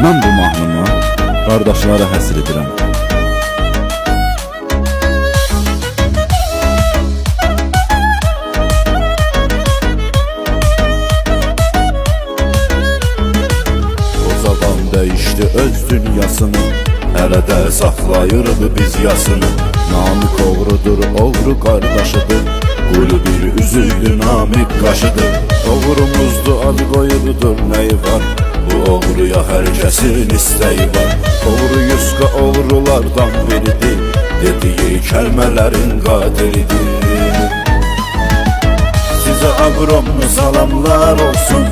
Mən bu mahnımı qardaşlara həsr edirəm. O zaman dəyişdi öz dünyasını, hələ də saxlayırdı biz yasını. Namik oğrudur, oğru qardaşıdır, qulu bir üzüydü, namik qaşıdır. Oğrumuzdu, ad qoyurudur, nəyi var? Bu oğruya hər kəsin istəyi var. Oğru yuska oğrulardan biridir, dediyi kəlmələrin qadiridir. Sizə agromlu salamlar olsun,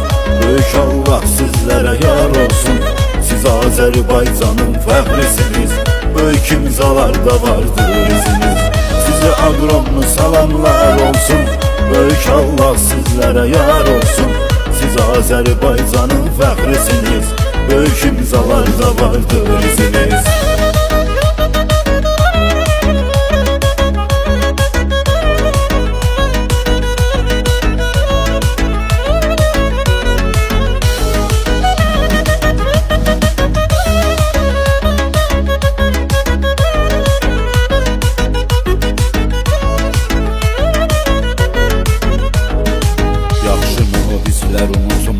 böyük Allah sizlərə yar olsun. Siz Azərbaycanın fəxrisiniz, böyük imzalarda vardır iziniz. Sizə agromlu salamlar olsun, böyük Allah sizlərə yar olsun. Siz Azərbaycanın fəxrisiniz, böyük imzalarda vardır iziniz.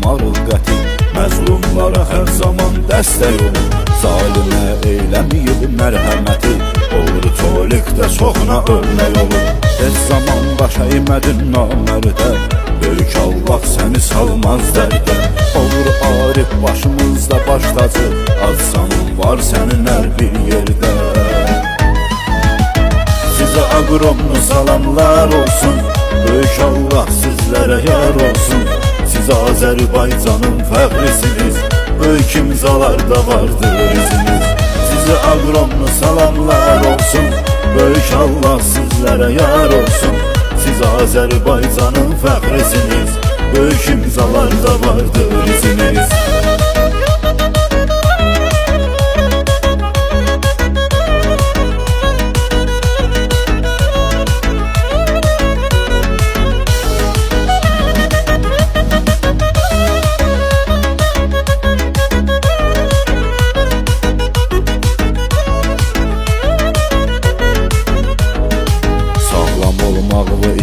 Unutmarıq qəti, məzlumlara hər zaman dəstək olun. Zalimə eyləməyib mərhəməti, oğru tolikdə çoxuna örnək olun. Heç zaman baş əymədin namərdə, böyük Allah səni salmaz dərdə. Oğru arif başımızda baş tacı, azsanın var sənin hər bir yerdə. Sizə agromlu salamlar olsun, böyük Allah sizlərə yar olsun. Siz Azərbaycanın fəxrisiniz, böyük imzalarda vardır iziniz. Sizə agromlu salamlar olsun, böyük Allah sizlərə yar olsun. Siz Azərbaycanın fəxrisiniz, böyük imzalarda vardır iziniz.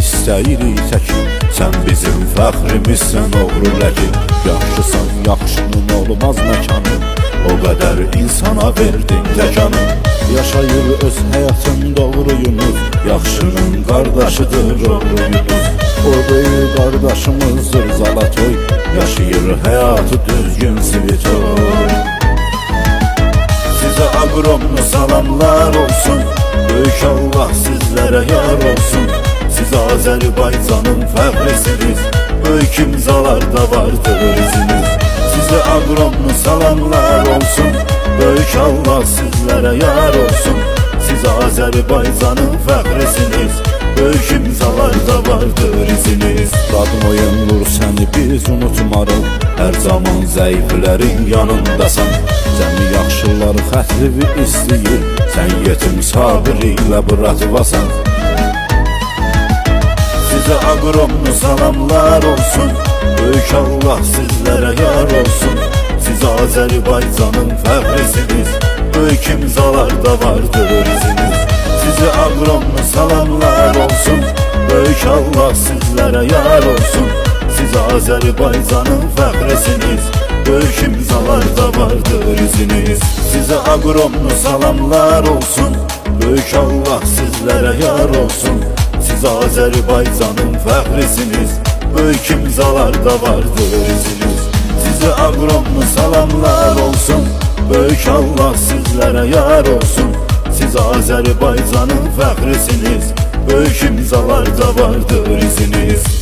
İstəyirik təki, sən bizim fəxrimizsən oğru ləki. Yaxşısan, yaxşının olmaz məkanı, o qədər insana verdin təkanı. Yaşayır öz həyatın doğruyunuz, yaxşının qardaşıdır oğruyunuz. O böyük qardaşımızdır Zalatoy, yaşayır həyatı düzgün Svitoy. Sizə agromlu salamlar olsun, böyük Allah sizlərə yar olsun. Siz Azərbaycanın fəxrisiniz, böyük imzalarda vardır iziniz. Sizə agromlu salamlar olsun, böyük Allah sizlərə yar olsun. Siz Azərbaycanın fəxrisiniz, böyük imzalarda vardır iziniz. Radmoyun nur səni biz unutmarıq, hər zaman zəiflərin yanındasan. Cəmi yaxşılar xətlivi istəyir, sən yetim sabir ilə bıratvasan. Sizə agromlu salamlar olsun, böyük Allah sizlərə yar olsun. Siz Azərbaycanın fəxrisiniz, böyük imzalarda vardır iziniz. Sizə agromlu salamlar olsun, böyük Allah sizlərə yar olsun. Siz Azərbaycanın fəxrisiniz, böyük imzalarda vardır iziniz. Sizə agromlu salamlar olsun, böyük Allah sizlərə yar olsun. Siz Azərbaycanın fəxrisiniz, böyük imzalarda vardır iziniz. Sizə agromlu salamlar olsun, böyük Allah sizlərə yar olsun. Siz Azərbaycanın fəxrisiniz, böyük imzalarda vardır iziniz.